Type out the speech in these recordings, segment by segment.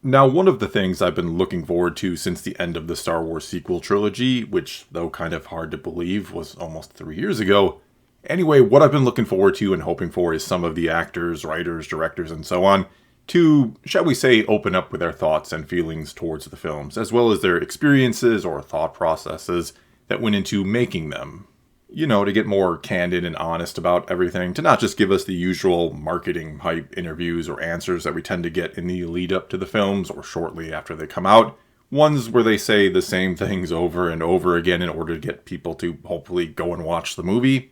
Now, one of the things I've been looking forward to since the end of the Star Wars sequel trilogy, which, though kind of hard to believe, was almost 3 years ago. Anyway, what I've been looking forward to and hoping for is some of the actors, writers, directors, and so on to, shall we say, open up with their thoughts and feelings towards the films, as well as their experiences or thought processes that went into making them. You know, to get more candid and honest about everything, to not just give us the usual marketing hype interviews or answers that we tend to get in the lead up to the films or shortly after they come out. Ones where they say the same things over and over again in order to get people to hopefully go and watch the movie.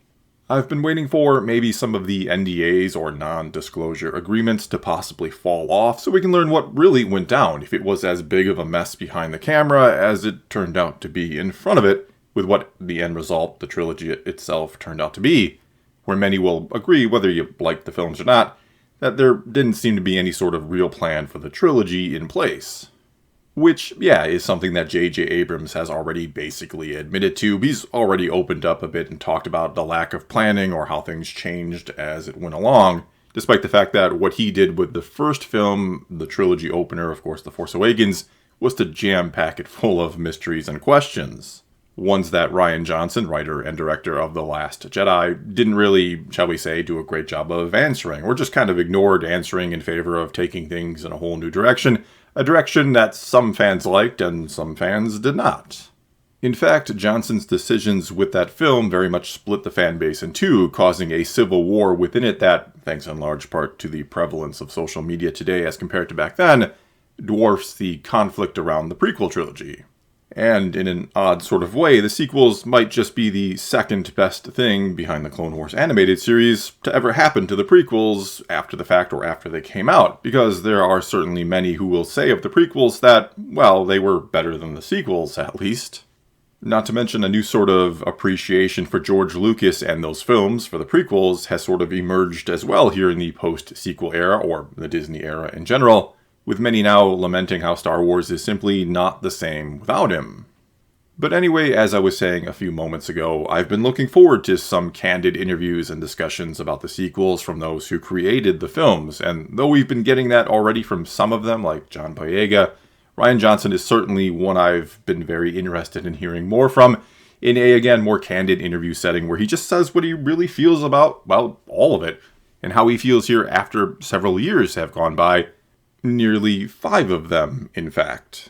I've been waiting for maybe some of the NDAs or non-disclosure agreements to possibly fall off so we can learn what really went down, if it was as big of a mess behind the camera as it turned out to be in front of it, with what the end result, the trilogy itself, turned out to be, where many will agree, whether you like the films or not, that there didn't seem to be any sort of real plan for the trilogy in place. Which, yeah, is something that J.J. Abrams has already basically admitted to. He's already opened up a bit and talked about the lack of planning or how things changed as it went along, despite the fact that what he did with the first film, the trilogy opener, of course, The Force Awakens, was to jam-pack it full of mysteries and questions. Ones that Rian Johnson, writer and director of The Last Jedi, didn't really, shall we say, do a great job of answering, or just kind of ignored answering in favor of taking things in a whole new direction, a direction that some fans liked and some fans did not. In fact, Johnson's decisions with that film very much split the fan base in two, causing a civil war within it that, thanks in large part to the prevalence of social media today as compared to back then, dwarfs the conflict around the prequel trilogy. And in an odd sort of way, the sequels might just be the second best thing behind the Clone Wars animated series to ever happen to the prequels after the fact or after they came out, because there are certainly many who will say of the prequels that, well, they were better than the sequels, at least. Not to mention a new sort of appreciation for George Lucas and those films for the prequels has sort of emerged as well here in the post-sequel era, or the Disney era in general, with many now lamenting how Star Wars is simply not the same without him. But anyway, as I was saying a few moments ago, I've been looking forward to some candid interviews and discussions about the sequels from those who created the films, and though we've been getting that already from some of them, like John Boyega, Rian Johnson is certainly one I've been very interested in hearing more from, in a, again, more candid interview setting where he just says what he really feels about, well, all of it, and how he feels here after several years have gone by. Nearly 5 of them, in fact.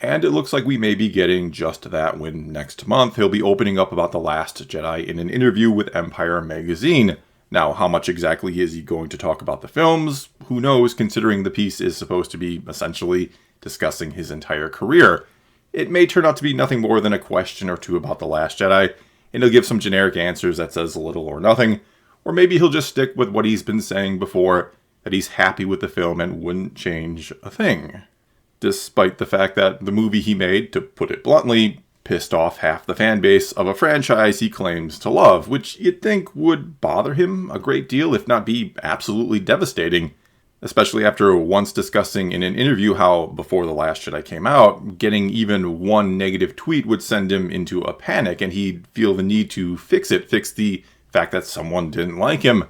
And it looks like we may be getting just that when next month he'll be opening up about The Last Jedi in an interview with Empire magazine. Now, how much exactly is he going to talk about the films? Who knows, considering the piece is supposed to be essentially discussing his entire career. It may turn out to be nothing more than a question or two about The Last Jedi, and he'll give some generic answers that says little or nothing, or maybe he'll just stick with what he's been saying before, that he's happy with the film and wouldn't change a thing. Despite the fact that the movie he made, to put it bluntly, pissed off half the fan base of a franchise he claims to love, which you'd think would bother him a great deal, if not be absolutely devastating. Especially after once discussing in an interview how, before The Last Jedi came out, getting even one negative tweet would send him into a panic and he'd feel the need to fix the fact that someone didn't like him.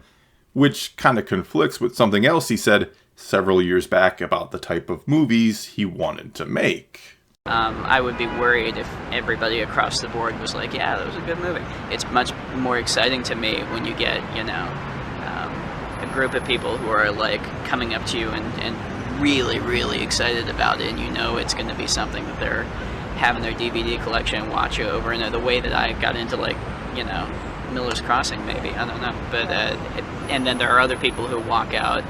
Which kind of conflicts with something else he said several years back about the type of movies he wanted to make. I would be worried if everybody across the board was like, yeah, that was a good movie. It's much more exciting to me when you get, a group of people who are like coming up to you and really, really excited about it, and you know it's going to be something that they're having their DVD collection and watch over. And the way that I got into Miller's Crossing, maybe, I don't know, but and then there are other people who walk out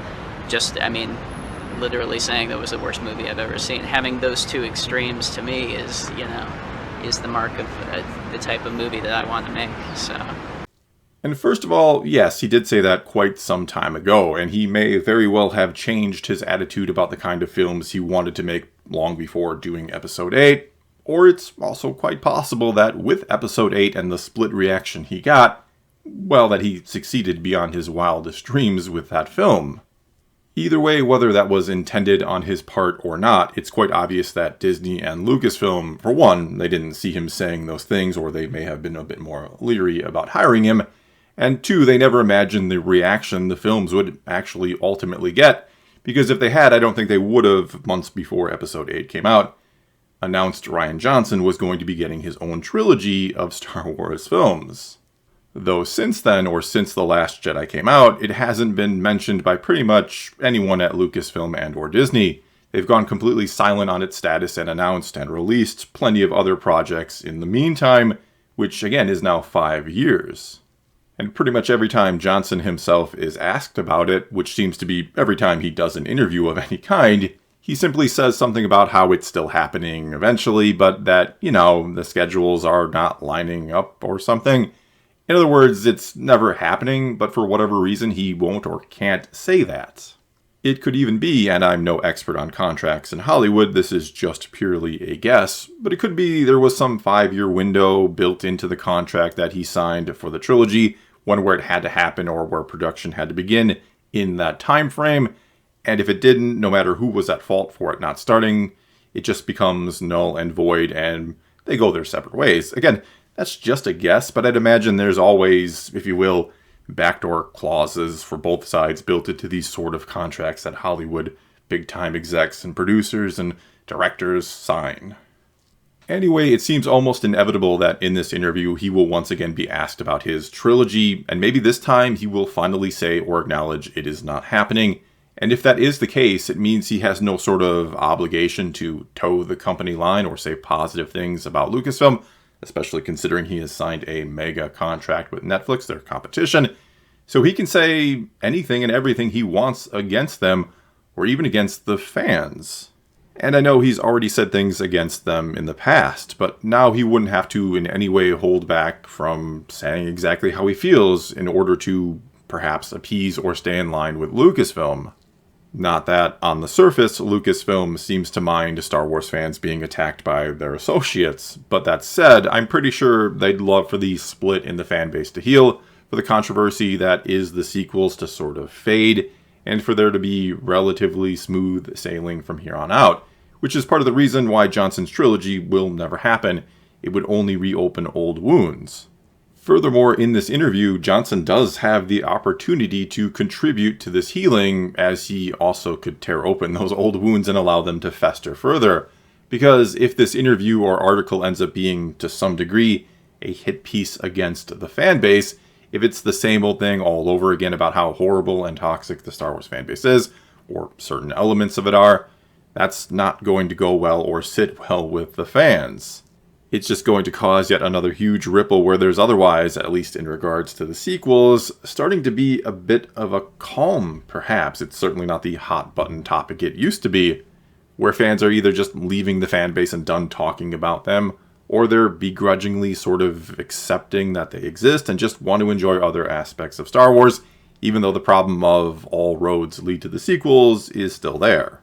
literally saying that was the worst movie I've ever seen. Having those two extremes to me is the mark of the type of movie that I want to make. So. And first of all, yes, he did say that quite some time ago, and he may very well have changed his attitude about the kind of films he wanted to make long before doing Episode 8. Or it's also quite possible that with Episode 8 and the split reaction he got, well, that he succeeded beyond his wildest dreams with that film. Either way, whether that was intended on his part or not, it's quite obvious that Disney and Lucasfilm, for one, they didn't see him saying those things, or they may have been a bit more leery about hiring him, and two, they never imagined the reaction the films would actually ultimately get, Because if they had, I don't think they would have, months before Episode 8 came out, announced Rian Johnson was going to be getting his own trilogy of Star Wars films. Though since then, or since The Last Jedi came out, it hasn't been mentioned by pretty much anyone at Lucasfilm and or Disney. They've gone completely silent on its status and announced and released plenty of other projects in the meantime, which again is now 5 years. And pretty much every time Johnson himself is asked about it, which seems to be every time he does an interview of any kind, he simply says something about how it's still happening eventually, but that, the schedules are not lining up or something. In other words, it's never happening, but for whatever reason he won't or can't say that. It could even be, and I'm no expert on contracts in Hollywood, this is just purely a guess, but it could be there was some 5-year window built into the contract that he signed for the trilogy, one where it had to happen or where production had to begin in that time frame, and if it didn't, no matter who was at fault for it not starting, it just becomes null and void and they go their separate ways. Again, that's just a guess, but I'd imagine there's always, if you will, backdoor clauses for both sides built into these sort of contracts that Hollywood big-time execs and producers and directors sign. Anyway, it seems almost inevitable that in this interview he will once again be asked about his trilogy, and maybe this time he will finally say or acknowledge it is not happening. And if that is the case, it means he has no sort of obligation to toe the company line or say positive things about Lucasfilm, especially considering he has signed a mega contract with Netflix, their competition. So he can say anything and everything he wants against them, or even against the fans. And I know he's already said things against them in the past, but now he wouldn't have to in any way hold back from saying exactly how he feels in order to perhaps appease or stay in line with Lucasfilm. Not that, on the surface, Lucasfilm seems to mind Star Wars fans being attacked by their associates, but that said, I'm pretty sure they'd love for the split in the fanbase to heal, for the controversy that is the sequels to sort of fade, and for there to be relatively smooth sailing from here on out, which is part of the reason why Johnson's trilogy will never happen. It would only reopen old wounds. Furthermore, in this interview, Johnson does have the opportunity to contribute to this healing, as he also could tear open those old wounds and allow them to fester further. Because if this interview or article ends up being, to some degree, a hit piece against the fan base, if it's the same old thing all over again about how horrible and toxic the Star Wars fan base is, or certain elements of it are, that's not going to go well or sit well with the fans. It's just going to cause yet another huge ripple where there's otherwise, at least in regards to the sequels, starting to be a bit of a calm, perhaps. It's certainly not the hot button topic it used to be, where fans are either just leaving the fan base and done talking about them, or they're begrudgingly sort of accepting that they exist and just want to enjoy other aspects of Star Wars, even though the problem of all roads lead to the sequels is still there.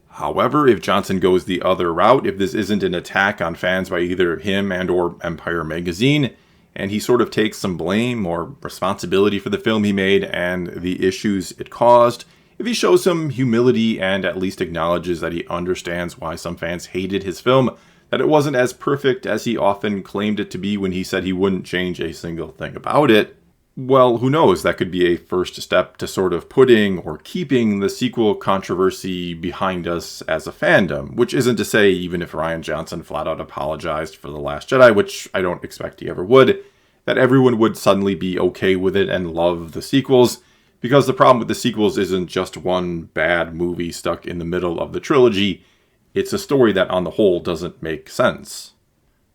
However, if Johnson goes the other route, if this isn't an attack on fans by either him and or Empire Magazine, and he sort of takes some blame or responsibility for the film he made and the issues it caused, if he shows some humility and at least acknowledges that he understands why some fans hated his film, that it wasn't as perfect as he often claimed it to be when he said he wouldn't change a single thing about it, well, who knows, that could be a first step to sort of putting or keeping the sequel controversy behind us as a fandom, which isn't to say even if Rian Johnson flat out apologized for The Last Jedi, which I don't expect he ever would, that everyone would suddenly be okay with it and love the sequels, because the problem with the sequels isn't just one bad movie stuck in the middle of the trilogy, it's a story that on the whole doesn't make sense.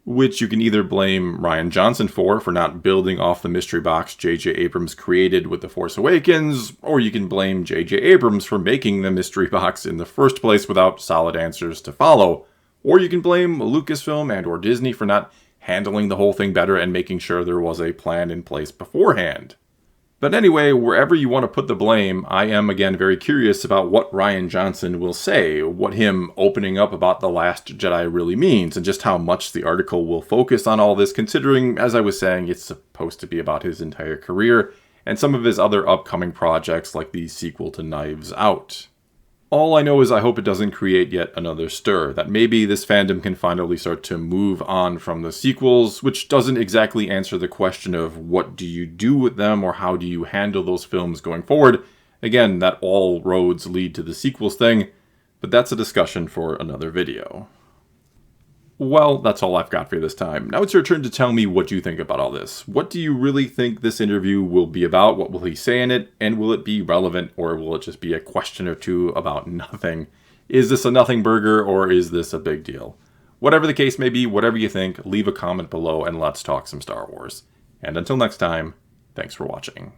Which you can either blame Rian Johnson for not building off the mystery box J.J. Abrams created with The Force Awakens, or you can blame J.J. Abrams for making the mystery box in the first place without solid answers to follow, or you can blame Lucasfilm and or Disney for not handling the whole thing better and making sure there was a plan in place beforehand. But anyway, wherever you want to put the blame, I am again very curious about what Rian Johnson will say, what him opening up about The Last Jedi really means, and just how much the article will focus on all this, considering, as I was saying, it's supposed to be about his entire career, and some of his other upcoming projects like the sequel to Knives Out. All I know is I hope it doesn't create yet another stir, that maybe this fandom can finally start to move on from the sequels, which doesn't exactly answer the question of what do you do with them or how do you handle those films going forward, Again, that all roads lead to the sequels thing, but that's a discussion for another video. Well, that's all I've got for you this time. Now it's your turn to tell me what you think about all this. What do you really think this interview will be about? What will he say in it? And will it be relevant, or will it just be a question or two about nothing? Is this a nothing burger, or is this a big deal? Whatever the case may be, whatever you think, leave a comment below and let's talk some Star Wars. And until next time, thanks for watching.